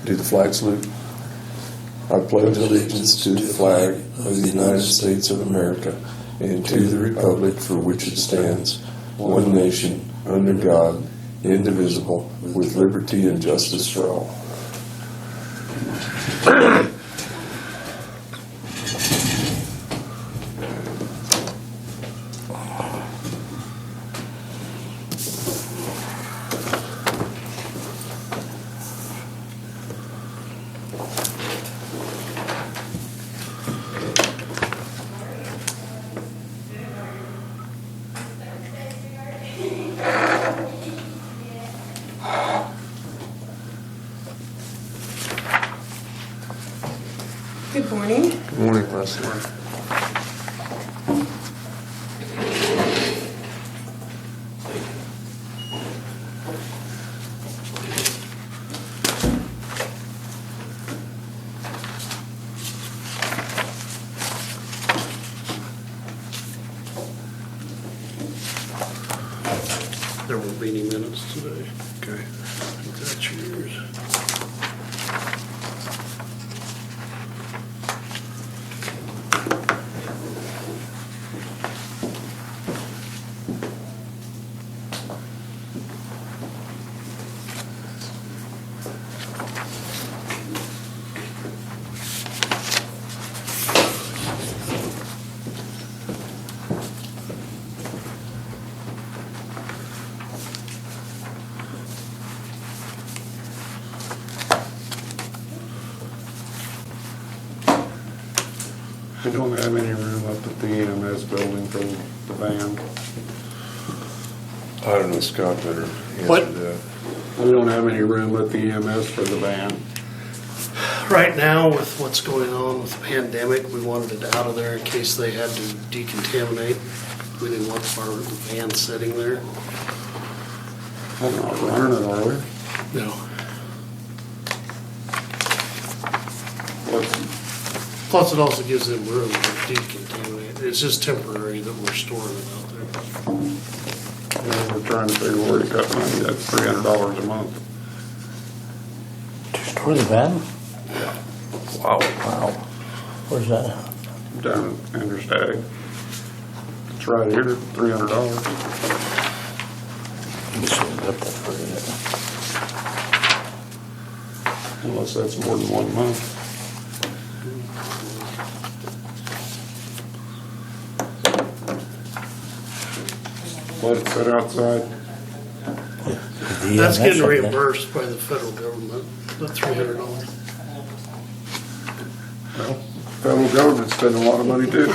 Do the flag salute. I pledge allegiance to the flag of the United States of America and to the republic for which it stands, one nation, under God, indivisible, with liberty and justice for all. Good morning. Good morning, Leslie. There won't be any minutes today. Okay. I think that's yours. We don't have any room up at the EMS building for the van. I don't know, Scott better answer What? that. We don't have any room at the EMS for the van. Right now, with what's going on with the pandemic, we wanted it out of there in case they had to decontaminate. We didn't want our van sitting there. We're not running it, are we? No. What's, Plus, it also gives them room to decontaminate. It's just temporary that we're storing it out there. we're trying to figure where to cut money. That's $300 a month. To store the van? Wow. Wow. Where's that? Down at Interstate. It's right here, $300. You should have that for it. Unless that's more than 1 month. Let it sit outside. That's getting okay. reimbursed by the federal government, the $300. Well, federal government's spending a lot of money too.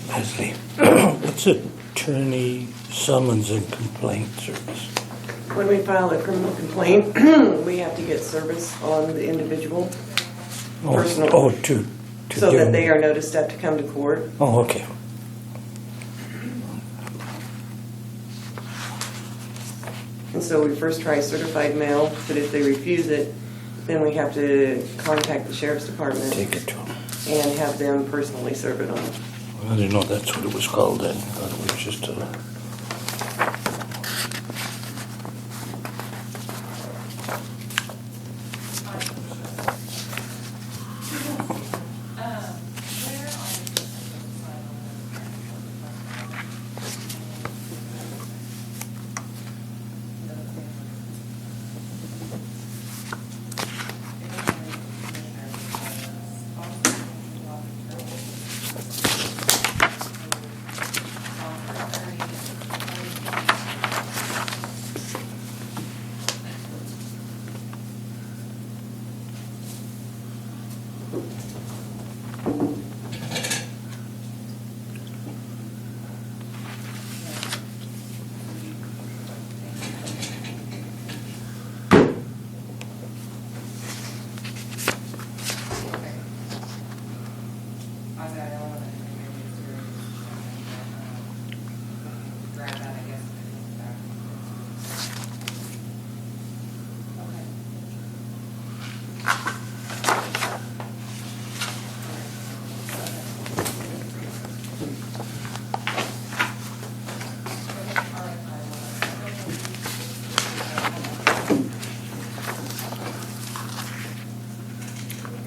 Leslie, what's attorney summons and complaint service? When we file a criminal complaint, we have to get service on the individual Personal. To so do. that they are noticed up to come to court. Oh, okay. And so we first try certified mail, but if they refuse it, then we have to contact the sheriff's department Take it to them. and have them personally serve it on. I didn't know that's what it was called then. I thought it was just a...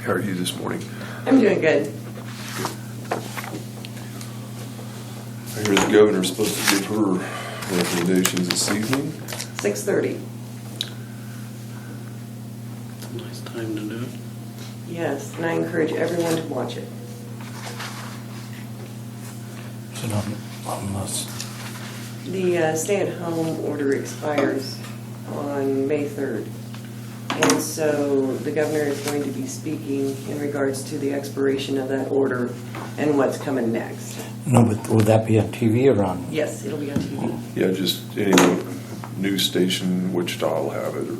How are you this morning? I'm doing good. I hear the governor's supposed to give her recommendations this evening. 6:30. Nice time to do it. Yes, and I encourage everyone to watch it. So on this. The stay-at-home order expires on May 3rd. And so the governor is going to be speaking in regards to the expiration of that order and what's coming next. No, but will that be on TV or on? Yes, it'll be on TV. Yeah, just any news station in Wichita will have it, or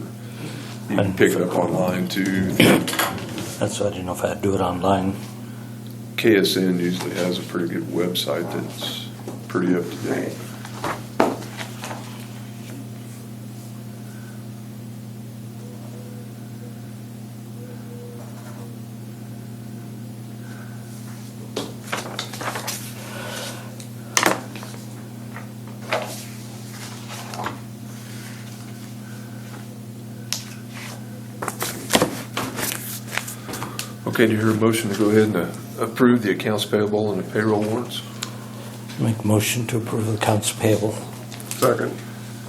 you can pick it up online too. That's why I didn't know if I had to do it online. KSN usually has a pretty good website that's pretty up to date. Okay, do you hear a motion to go ahead and approve the accounts payable and the payroll warrants? Make motion to approve the accounts payable. Second.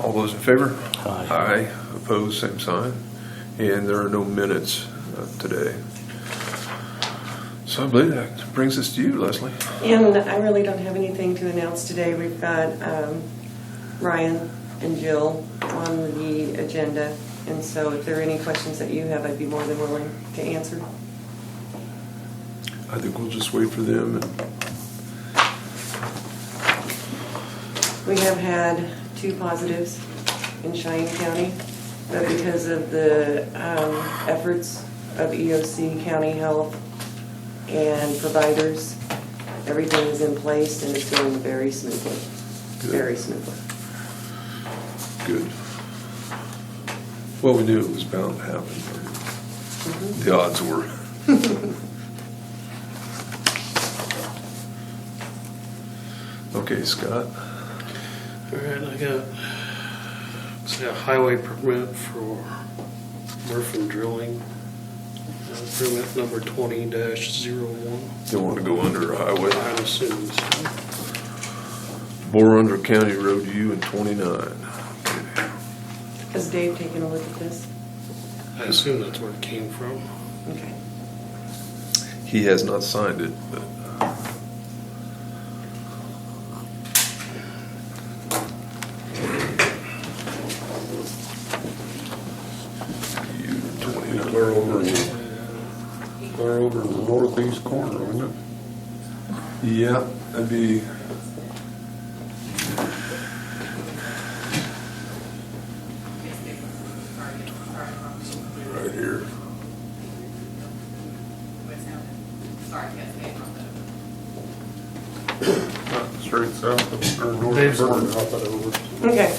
All those in favor? Aye. Aye. Opposed, same sign. And there are no minutes today. So I believe that brings us to you, Leslie. And I really don't have anything to announce today. We've got Ryan and Jill on the agenda. And so if there are any questions that you have, I'd be more than willing to answer. I think we'll just wait for them. We have had 2 positives in Cheyenne County, but because of the efforts of EOC, County Health, and providers, everything is in place and it's going very smoothly. Good. Very smoothly. Good. Well, we knew it was bound to happen. The odds were. Okay, Scott. All right, I got a highway permit for Murphin Drilling. Permit number 20-01. Don't want to go under a highway. I'm assuming so. Bore under County Road U and 29. Has Dave taken a look at this? I assume that's where it came from. Okay. He has not signed it, but Clear over in the northeast corner, isn't it? Yeah, that'd be. Right here. Straight south of, or north Dave's of gonna Burton. drop it over. Okay.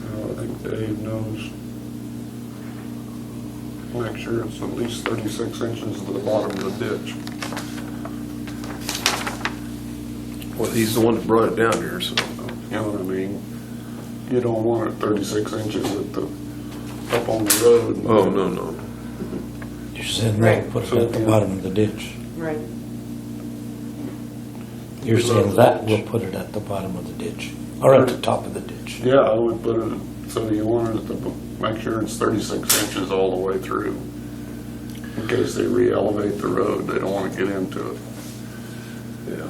I think Dave knows. Make sure it's at least 36 inches to the bottom of the ditch. Well, he's the one that brought it down here, so. You know what I mean? You don't want it 36 inches at the, up on the road. Oh, no. You said no, Right. put it at the bottom of the ditch. Right. You're saying that will put it at the bottom of the ditch, or at the top of the ditch. Yeah, I would put it, so you want it to make sure it's 36 inches all the way through. In case they re-elevate the road, they don't want to get into it. Yeah.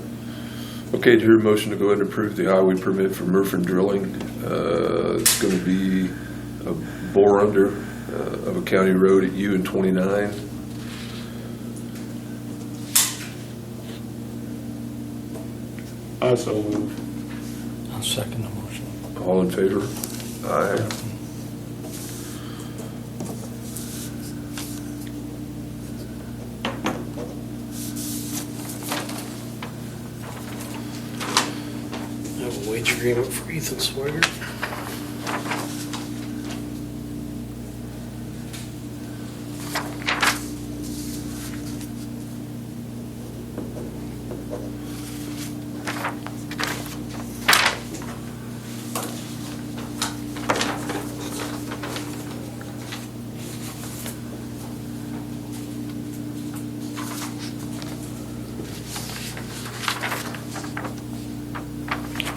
Okay, do you hear a motion to go ahead and approve the highway permit for Murphy Drilling? It's going to be a bore under of a county road at U and 29. I so move. I'll second the motion. All in favor? Aye. I have a wage agreement for Ethan Swigert.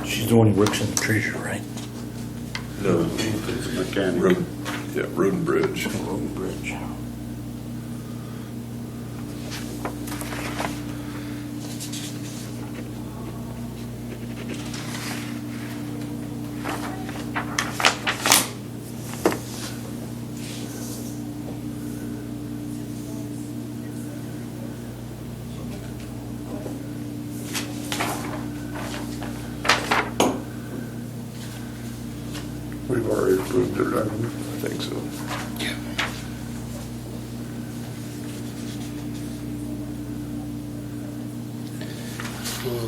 She's the one who works in the treasure, right? No, It's a mechanic. road and bridge. Road and bridge. We've already approved it, haven't we? I think so.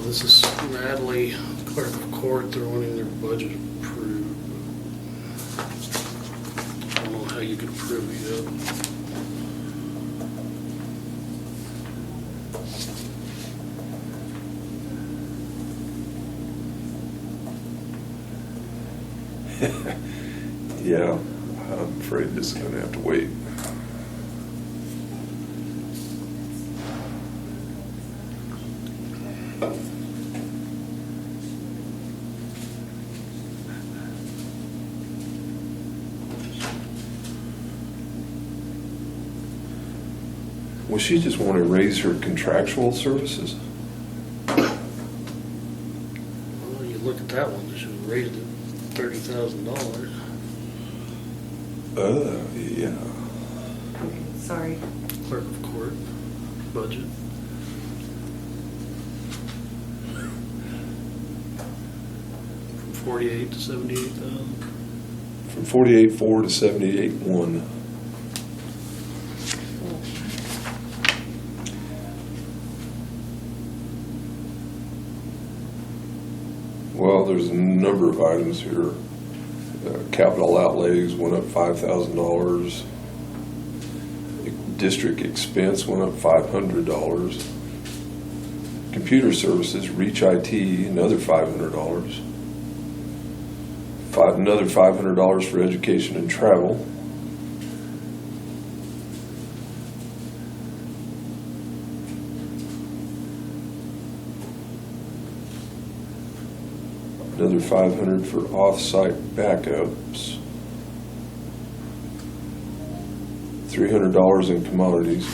This is Radley, clerk of court, they're wanting their budget approved. I don't know how you could approve it yet. Yeah, I'm afraid this is going to have to wait. Well, she just want to raise her contractual services. Well, you look at that one, they should have raised it $30,000. Yeah. Okay, sorry. Clerk of court budget. From 48 to 78,000. From 48.4 to 78.1. Well, there's a number of items here. Capital outlays went up $5,000. District expense went up $500. Computer services, Reach IT, another $500. Another $500 for education and travel. Another $500 for off-site backups. $300 in commodities.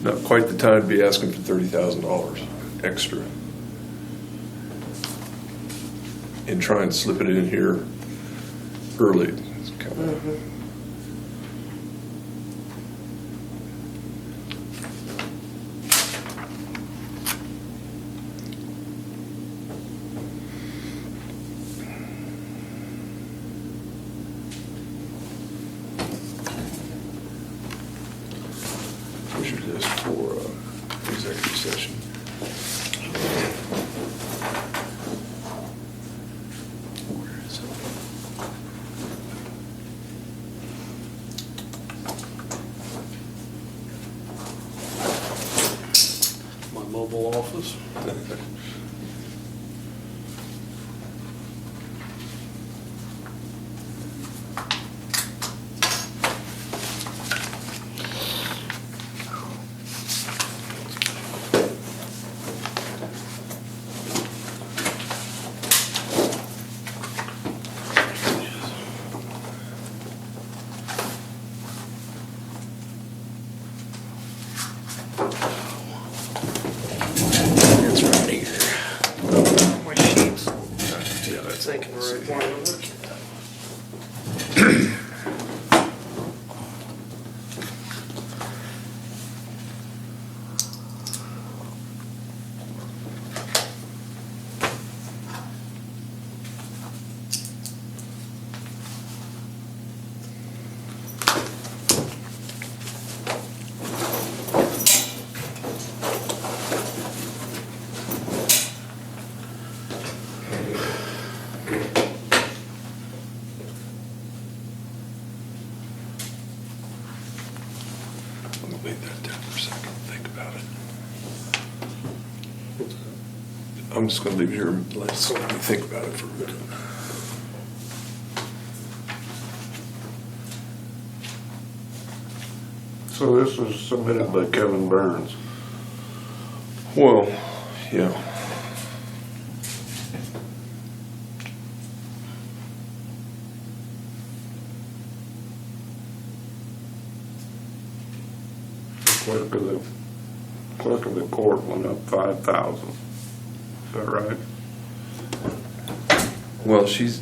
Not quite the time to be asking for $30,000 extra. And try and slip it in here early. It's kind of, Here's your list for executive session. Where is it? My mobile office. It's right here. My sheets. Yeah, that's thinking the right one to look at. I'm gonna leave that down for a second. Think about it. I'm just gonna leave it here and let me think about it for a minute. So this was submitted by Kevin Burns. Well, yeah. Clerk of the court went up 5,000. Is that right? Well, she's,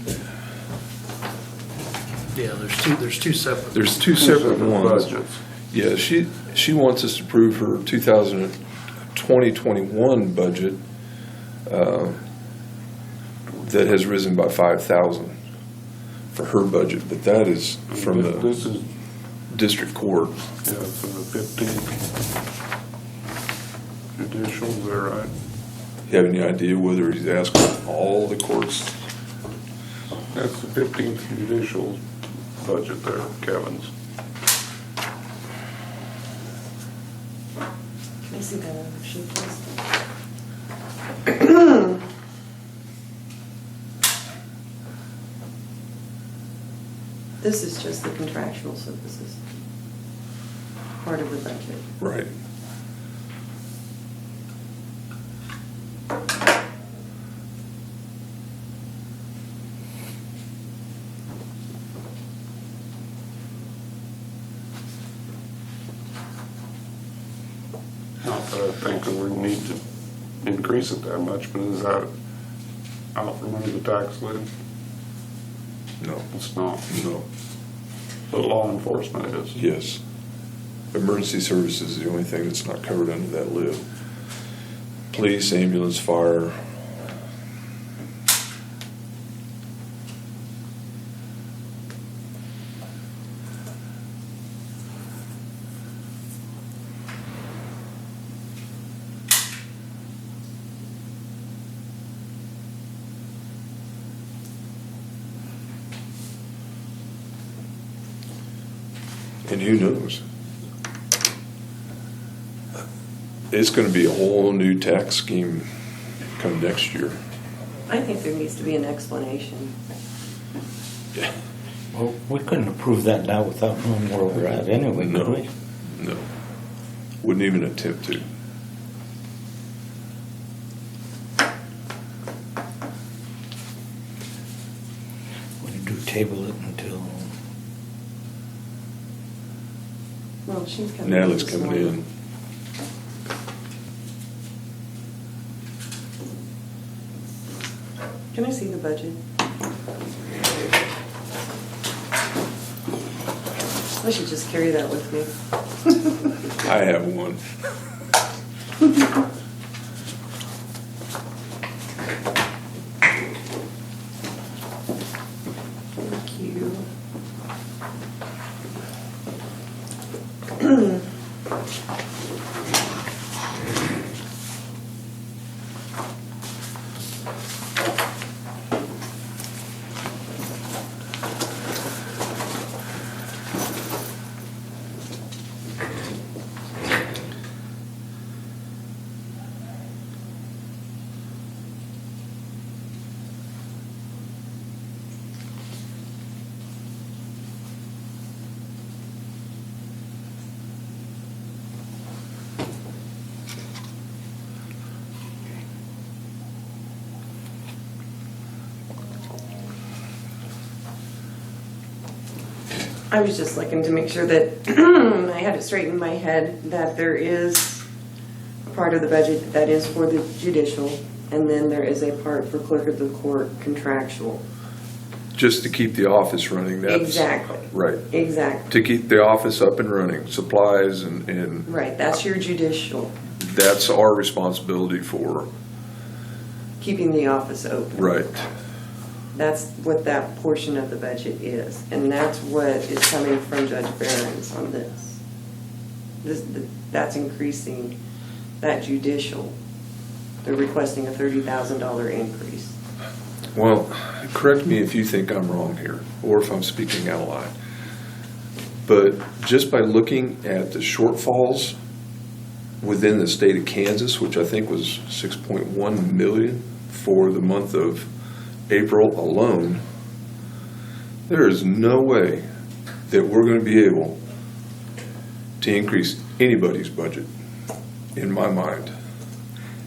Yeah, there's two separate. there's two separate ones. budgets. Yeah, she wants us to approve her 2021 budget that has risen by 5,000 for her budget, but that is from the This is, district court. yeah, for the 15th judicial, is that right? You have any idea whether he's asking all the courts? That's the 15th judicial budget there, Kevin's. Can I see that other sheet, please? This is just the contractual services, part of the budget. Right. thinking we need to increase it that much, but is that out from under the tax lid? No, It's not. no, But law enforcement is. yes. Emergency services is the only thing that's not covered under that lid. Police, ambulance, fire. And who knows? It's going to be a whole new tax scheme come next year. I think there needs to be an explanation. Well, we couldn't approve that now without knowing where we're at anyway, could No. we? No. Wouldn't even attempt to. We do table it until, Well, she's coming. Natalie's this coming morning. in. Can I see the budget? I should just carry that with me. I have one. Thank you. I was just looking to make sure that I had it straight in my head that there is a part of the budget that is for the judicial, and then there is a part for clerk of the court contractual. Just to keep the office running, that's. Exactly. Right. Exactly. To keep the office up and running, supplies and Right, that's your judicial, that's our responsibility for, keeping the office open. right. That's what that portion of the budget is, and that's what is coming from Judge Barron's on this. That's increasing that judicial. They're requesting a $30,000 increase. Well, correct me if you think I'm wrong here, or if I'm speaking out loud. But just by looking at the shortfalls within the state of Kansas, which I think was 6.1 million for the month of April alone, there is no way that we're going to be able to increase anybody's budget, in my mind.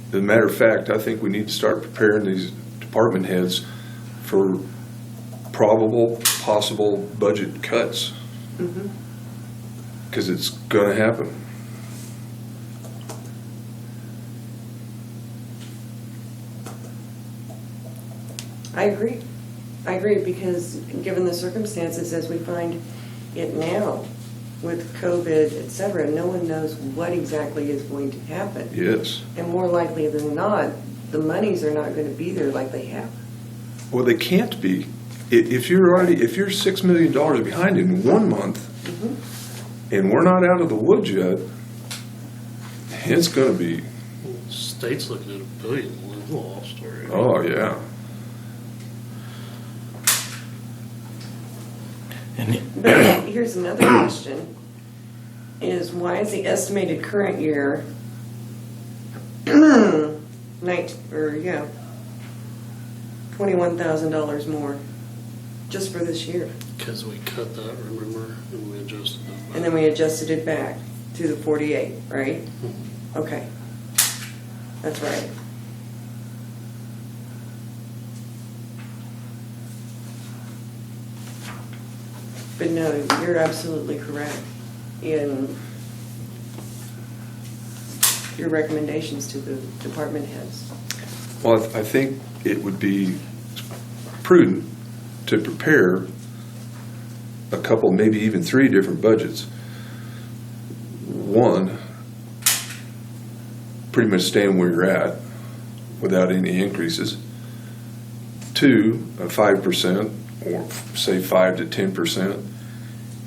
As a matter of fact, I think we need to start preparing these department heads for probable, possible budget cuts. Because it's going to happen. I agree, because given the circumstances as we find it now with COVID, et cetera, no one knows what exactly is going to happen. Yes. And more likely than not, the monies are not going to be there like they have. Well, they can't be. If you're $6 million behind in 1 month, and we're not out of the woods yet, it's going to be, State's looking at $1 billion we've lost already. oh, yeah. and But here's another question, is why is the estimated current year $21,000 more just for this year? Because we cut that, remember, and we adjusted that. And then we adjusted it back to the 48, right? Okay. That's right. But no, you're absolutely correct. And your recommendations to the department heads. Well, I think it would be prudent to prepare a couple, maybe even 3 different budgets. One, pretty much staying where you're at without any increases. 2, a 5%, or say 5 to 10%,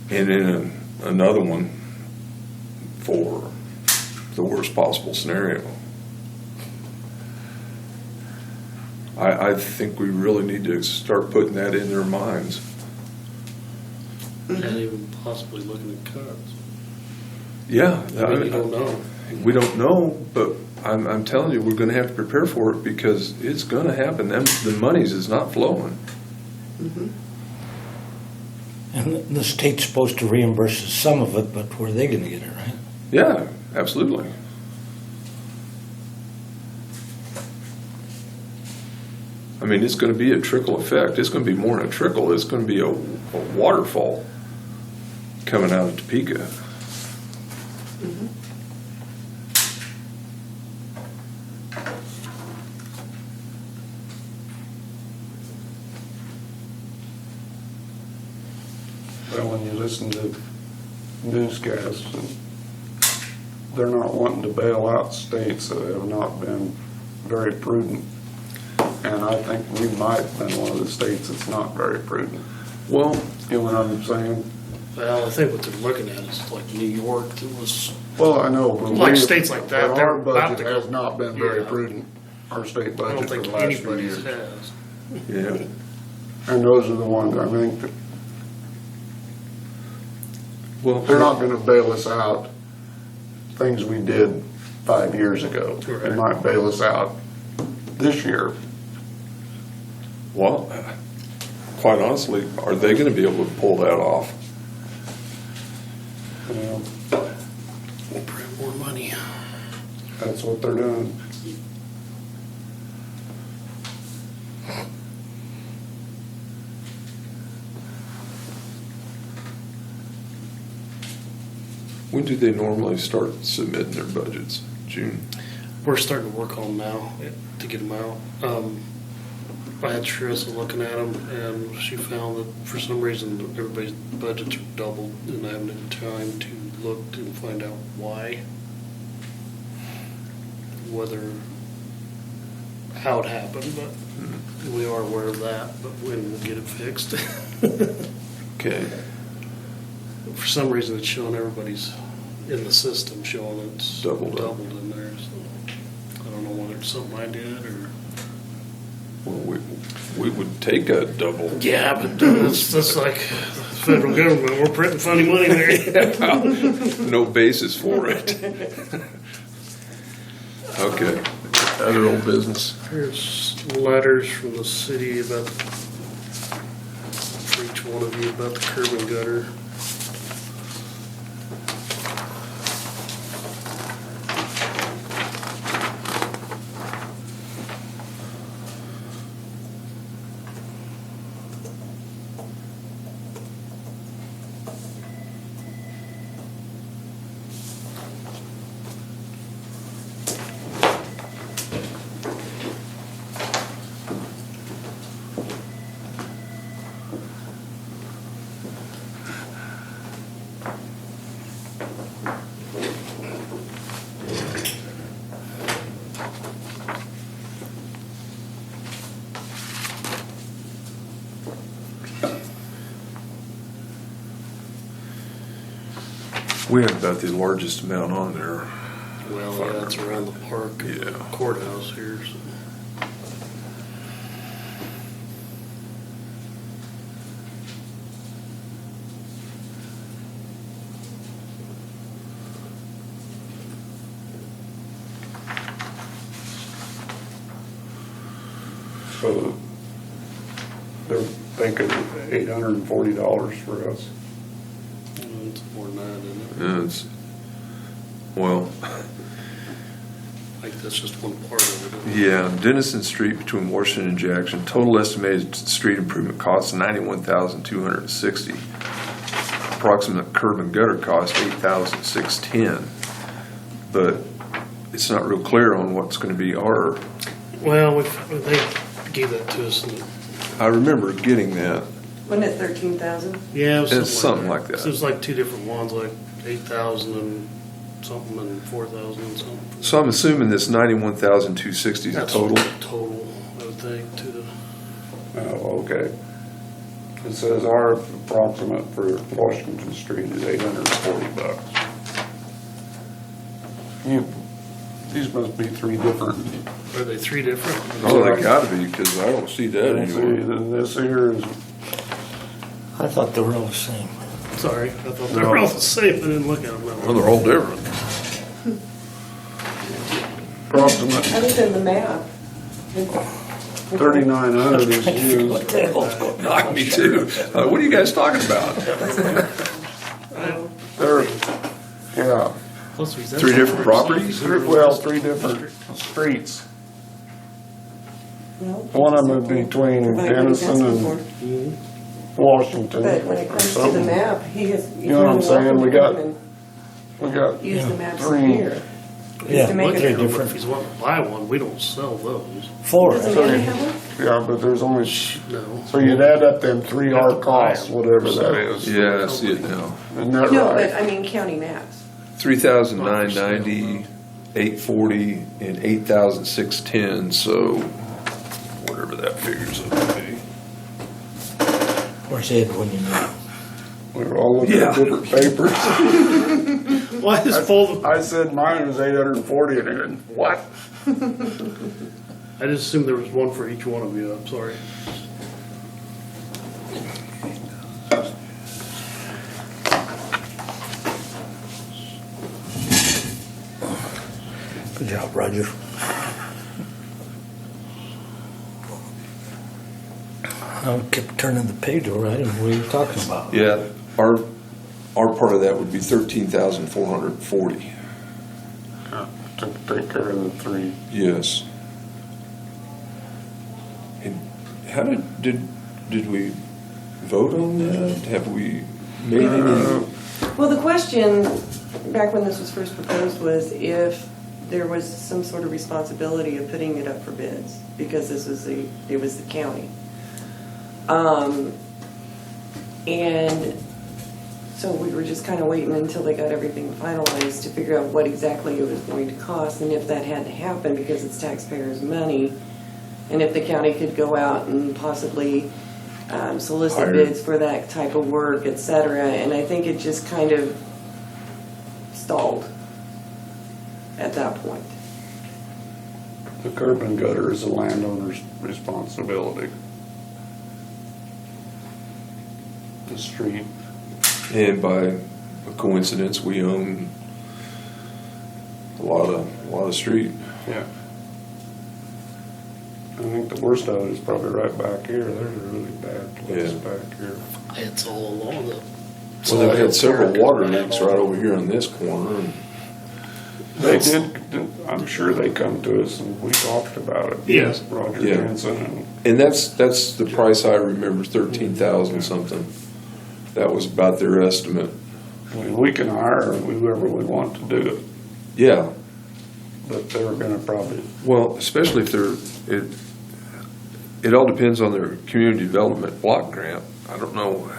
and then another one for the worst possible scenario. I think we really need to start putting that in their minds. And even possibly looking at cuts. Yeah, I mean, you don't know. we don't know, but I'm telling you, we're going to have to prepare for it because it's going to happen. The money's is not flowing. And the state's supposed to reimburse us some of it, but where are they gonna get it, right? Yeah, absolutely. I mean, it's going to be a trickle effect. It's going to be more than a trickle. It's going to be a waterfall coming out of Topeka. Well, when you listen to newscasts, they're not wanting to bail out states that have not been very prudent. And I think we might have been one of the states that's not very prudent. Well, You know what I'm saying? Well, I think what they're looking at is like New York, that was, Well, I know, but Like states like that, but they're our about budget to go- has not been very Yeah. prudent, our state I budget don't for think the last few anybody's years. has. yeah. And those are the ones, I think, that Well, they're not gonna bail us out things we did 5 years ago. They Correct. might bail us out this year. Well, quite honestly, are they going to be able to pull that off? You know, We'll print more money. that's what they're doing. When do they normally start submitting their budgets? June? We're starting to work on them now to get them out. I had Sharissa looking at them, and she found that for some reason everybody's budgets are doubled, and I haven't had time to look and find out why. How it happened, but we are aware of that, but when we'll get it fixed. Okay. For some reason, it's showing everybody's in the system, showing it's Doubled up. in there, so I don't know whether it's something I did or. Well, we would take a double. Yeah, but that's like the federal government. We're printing funny money there. No basis for it. Okay. Other old business. Here's letters from the city about, for each one of you, about the curb and gutter. We have about the largest amount on there. Well, yeah, that's around the park Yeah. courthouse here, so. So they're thinking $840 for us. It's more than that, isn't it? Yeah, it's, well, Like, that's just one part of it. yeah, Dennison Street between Washington and Jackson, total estimated street improvement cost $91,260. Approximate curb and gutter cost $8,610. But it's not real clear on what's gonna be our, Well, they gave that to us, and, I remember getting that. Wasn't it 13,000? yeah, it was It's something like that. So it was like two different ones, like 8,000 and something and 4,000 and something. So I'm assuming this 91,260 is a That's total? Total, I would think, to the, Oh, okay. It says our approximate for Washington Street is $840. These must be three different. are they three different? Oh, they gotta be, because I don't see that Let's see, anywhere. this here is, I thought they were all the same. Sorry, I thought they were all the same, I didn't look at them that Well, way. they're all different. approximate Other than the map. 3,900 is used. What the hell's going on? Me too. What are you guys talking about? There, yeah, Plus, is that- Three different properties? three different streets. Well, One of them would be between provide what he's Denison asking and for. Washington. But when it comes to the Something. map, he has. You know what I'm saying? We got Use the maps three. here. Yeah, To make Look it- at them, different. if he's wanting to buy one, we don't sell those. Four. Doesn't Manny have one? Yeah, but there's only, No. so you'd add up them three hard costs, whatever that is. Yeah, I see it now. Isn't that No, but right? I mean county maps. 3,990, 840, and 8,610, so whatever that figures out to be. Where's Ed when you need him? We were all looking at Yeah. different papers. Why is full? I said mine was 840 and then, what? I just assumed there was one for each one of you, I'm sorry. Good job, Roger. I kept turning the page over. I didn't know what you were talking about. Yeah, our part of that would be 13,440. To take care of the three. Yes. And how did we vote on that? Have we made any? Well, the question, back when this was first proposed, was if there was some sort of responsibility of putting it up for bids, because it was the county. And so we were just kind of waiting until they got everything finalized to figure out what exactly it was going to cost, and if that had to happen, because it's taxpayers' money, and if the county could go out and possibly solicit Hire. bids for that type of work, et cetera. And I think it just kind of stalled at that point. The curb and gutter is the landowner's responsibility. The street. And by coincidence, we own a lot of street. Yeah. I think the worst of it is probably right back here. There's a really bad place Yeah. back here. It's all along the. So they've had several water leaks right over here on this corner. And They did, I'm sure they come to us and we talked about it. Yes. Roger Yeah. Jensen And that's the price I remember, 13,000 something. That was about their estimate. and we can hire whoever we want to do it, Yeah, but they're gonna probably, well, especially if it all depends on their community development block grant. I don't know,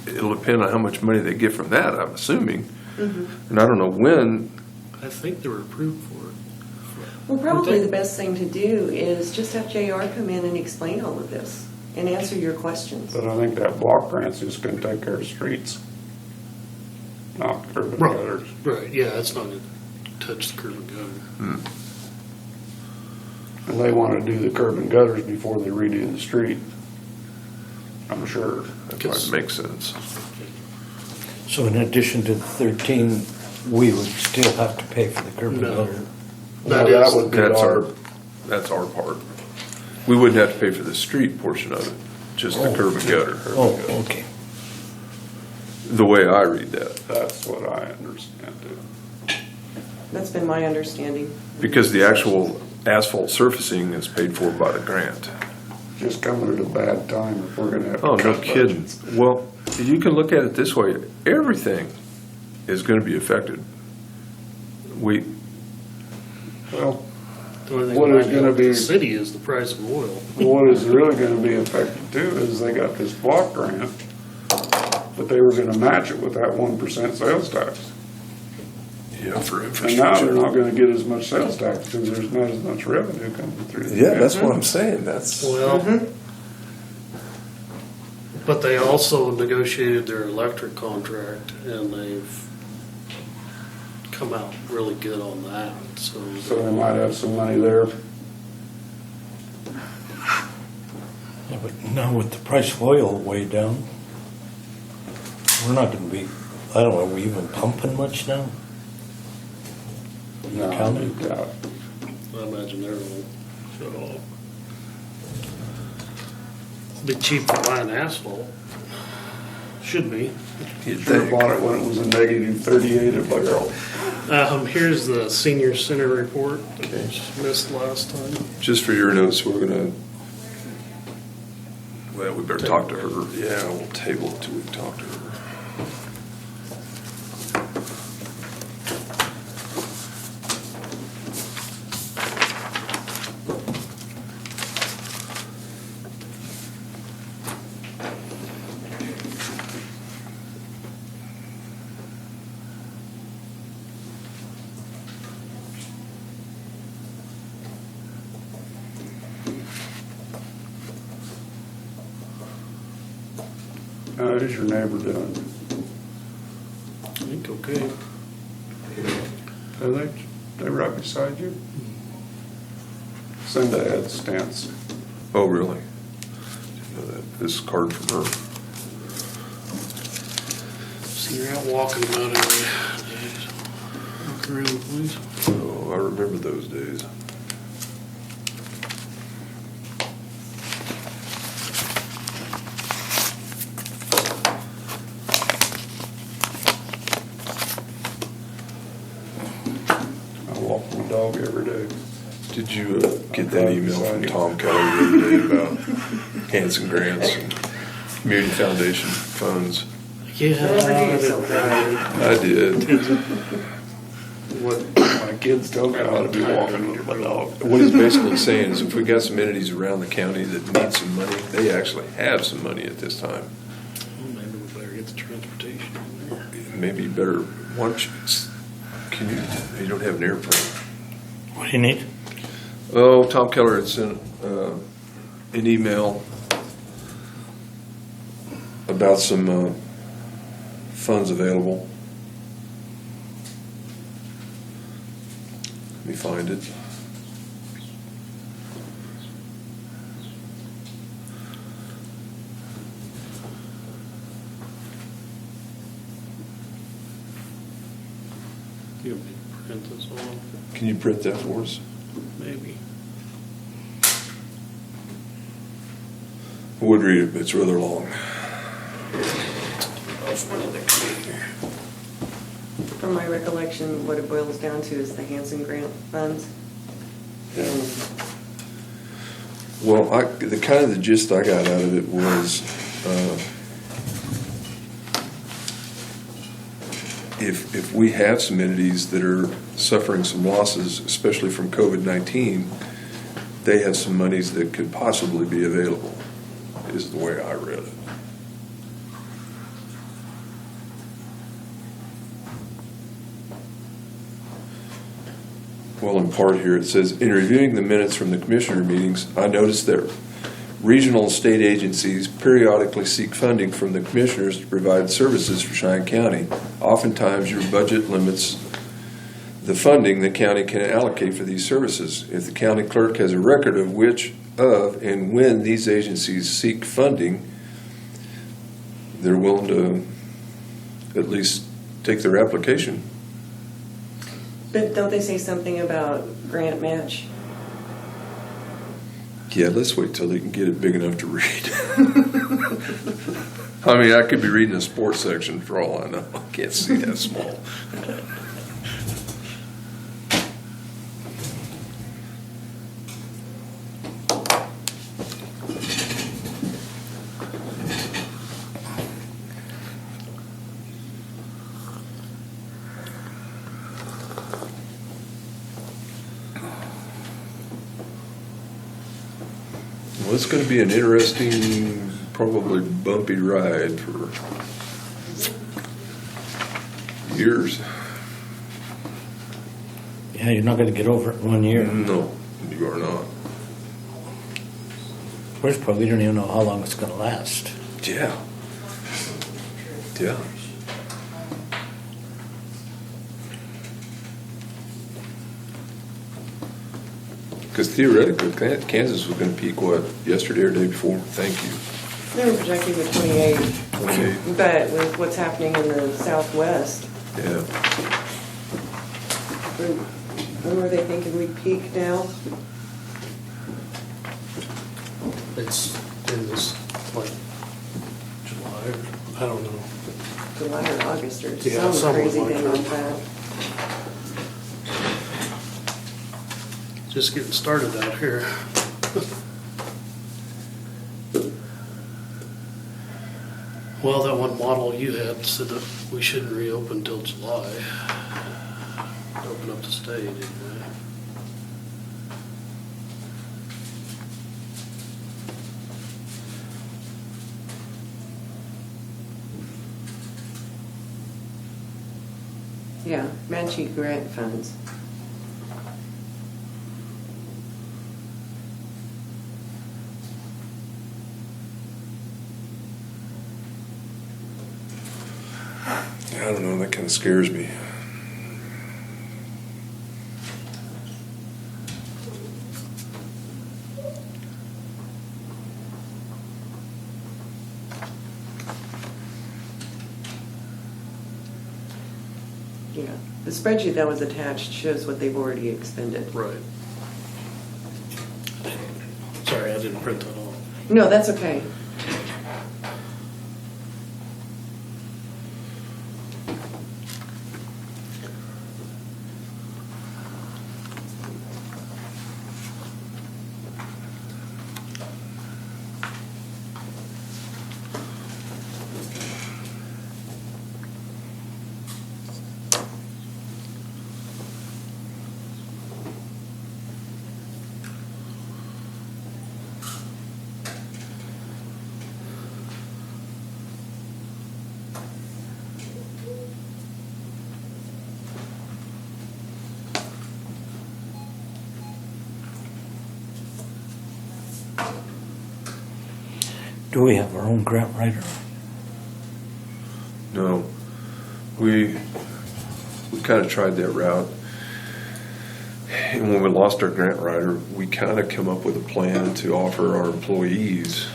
it'll depend on how much money they get from that, I'm assuming. And I don't know when, I think they were approved for it. Well, probably the best thing to do is just have JR come in and explain all of this and answer your questions. but I think that block grant's just gonna take care of streets. Not curb and gutters. Right, yeah, it's not gonna touch the curb and gutter. And they wanna do the curb and gutters before they redo the street. I'm sure. that makes sense. So in addition to the 13, we would still have to pay for the curb and No. gutter. That Well, is- would be That's our part. We wouldn't have to pay for the street portion of it, just the curb and gutter. Oh, okay. The way I read that. That's what I understand too. That's been my understanding. Because the actual asphalt surfacing is paid for by the grant. Just coming at a bad time if we're gonna have to Oh, no cut kidding. budgets. Well, you can look at it this way. Everything is going to be affected. Well, The only thing What that is might gonna help the be- city is the price of oil. what is really gonna be affected too is they got this block grant, but they were gonna match it with that 1% sales tax. Yeah, for And now they're not gonna get as much sales tax because there's not as much revenue coming through. Yeah, that's what I'm saying. That's Well, but they also negotiated their electric contract and they've come out really good on that, so. So they might have some money there. Yeah, but now with the price of oil way down, we're not gonna be, I don't know, are we even pumping much now? No, County? doubt. I imagine they're gonna shut off. Be cheap for buying asphalt. Should be. you'd Should have think. bought it when it was a negative 38 a barrel. Here's the senior center report that was missed last time. Just for your notes, we're gonna. Well, we better talk to her. Yeah, we'll table it till we talk to her. How is your neighbor doing? I think okay. Are they right beside you? Cinda had stents. Oh, really? Didn't know that. This card from her. So you're out walking about every day. Walk around, please. Oh, I remember those days. I walk my dog every day. Did you get that email from Tom Keller the other day about Hanson grants and community foundation funds? Yeah. Never do something. I did. What my kids tell me I ought to be walking with my dog. What he's basically saying is if we got some entities around the county that need some money, they actually have some money at this time. Well, maybe we better get the transportation in there. Maybe you better, why don't you, can you don't have an airplane. What do you need? Oh, Tom Keller had sent an email about some funds available. Let me find it. You want me to print this on? Can you print that for us? Maybe. I would read it, but it's rather long. I'll find it next week. From my recollection, what it boils down to is the Hanson grant funds. And Well, the kind of the gist I got out of it was, if we have some entities that are suffering some losses, especially from COVID-19, they have some monies that could possibly be available, is the way I read it. Well, in part here, it says, in reviewing the minutes from the commissioner meetings, I noticed that regional and state agencies periodically seek funding from the commissioners to provide services for Cheyenne County. Oftentimes, your budget limits the funding the county can allocate for these services. If the county clerk has a record of which of and when these agencies seek funding, they're willing to at least take their application. But don't they say something about grant match? Yeah, let's wait till they can get it big enough to read. I mean, I could be reading a sports section for all I know. I can't see that small. Well, it's going to be an interesting, probably bumpy ride for years. Yeah, you're not gonna get over it in 1 year. No, you are not. Worst part, we don't even know how long it's gonna last. Yeah. Yeah. Because theoretically, Kansas was going to peak, what, yesterday or day before? Thank you. They were projecting the 28, 28. but with what's happening in the southwest, Yeah. when were they thinking we'd peak now? It's in this, like, July, or, I don't know. July or August or Yeah, some something crazy like thing that. like that. Just getting started out here. Well, that one model you had said that we shouldn't reopen till July. Open up the state anyway. Yeah, Manchi grant funds. I don't know, that kind of scares me. Yeah, the spreadsheet that was attached shows what they've already expended. Right. Sorry, I didn't print that off. No, that's okay. Do we have our own grant writer? No. We kind of tried that route. And when we lost our grant writer, we kind of come up with a plan to offer our employees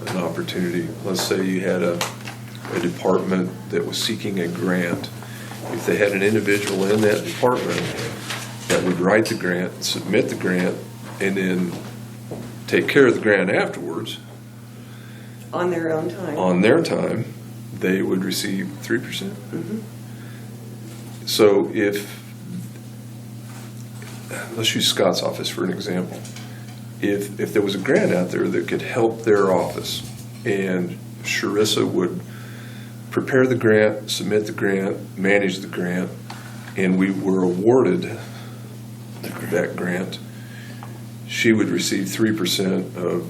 an opportunity. Let's say you had a department that was seeking a grant. If they had an individual in that department that would write the grant, submit the grant, and then take care of the grant afterwards, On their own time. on their time, they would receive 3%. Mhm. So let's use Scott's office for an example. If there was a grant out there that could help their office, and Sharissa would prepare the grant, submit the grant, manage the grant, and we were awarded that grant, she would receive 3% of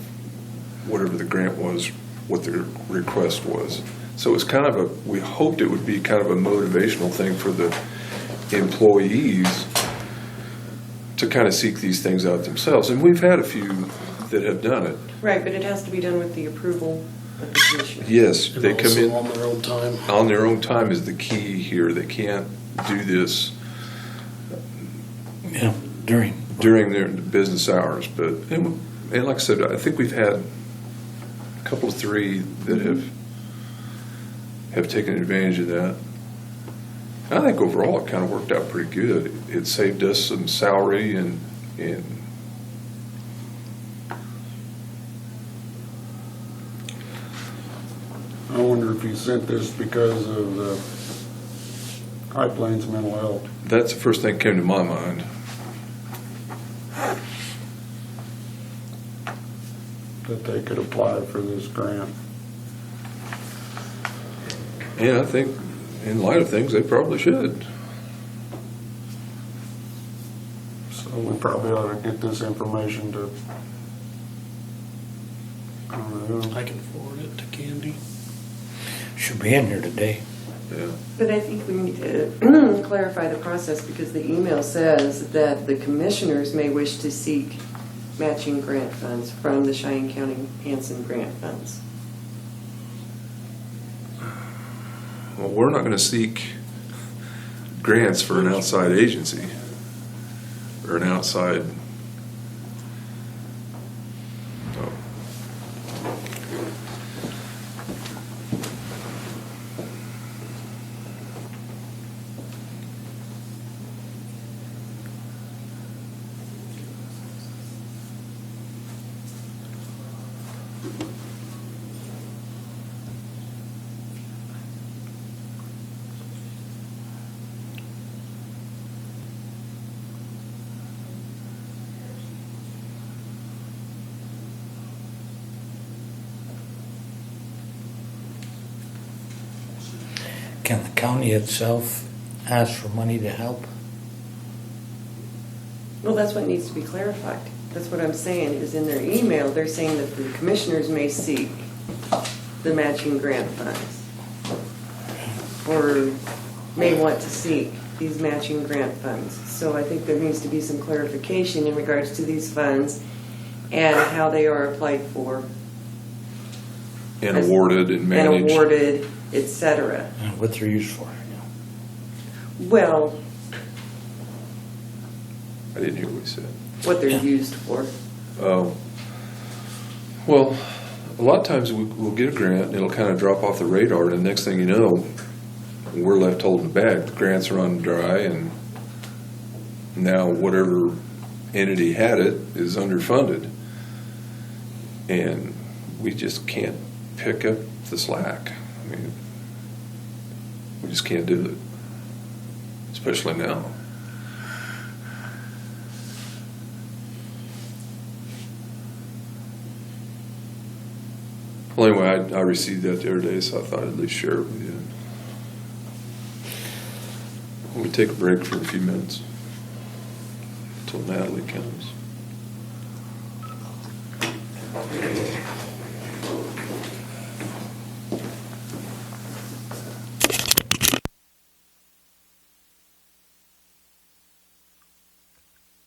whatever the grant was, what the request was. So it's kind of we hoped it would be kind of a motivational thing for the employees to kind of seek these things out themselves. And we've had a few that have done it. Right, but it has to be done with the approval of the commissioner. Yes, And they come also in on their own time. on their own time is the key here. They can't do this Yeah, during. during their business hours. But, and like I said, I think we've had a couple of three that have taken advantage of that. I think overall it kind of worked out pretty good. It saved us some salary and I wonder if you sent this because of the High Plains mental health. that's the first thing that came to my mind. That they could apply for this grant. And I think in light of things, they probably should. So we probably ought to get this information to I don't know. I can forward it to Candy. Should be in here today. Yeah. But I think we need to clarify the process because the email says that the commissioners may wish to seek matching grant funds from the Cheyenne County Hanson grant funds. Well, we're not gonna seek grants for an outside agency or an outside. Oh. Can the county itself ask for money to help? Well, that's what needs to be clarified. That's what I'm saying, is in their email, they're saying that the commissioners may seek the matching grant funds. Or may want to seek these matching grant funds. So I think there needs to be some clarification in regards to these funds and how they are applied for. And awarded and managed. And awarded, et cetera. And what they're used for? Well, I didn't hear what he said. what they're Yeah. used for. Well, a lot of times we'll get a grant and it'll kind of drop off the radar, and the next thing you know, we're left holding the bag. The grants are on dry, and now whatever entity had it is underfunded, and we just can't pick up the slack. I mean, we just can't do it, especially now. Well, anyway, I received that the other day, so I thought I'd at least share it with you. We take a break for a few minutes until Natalie comes.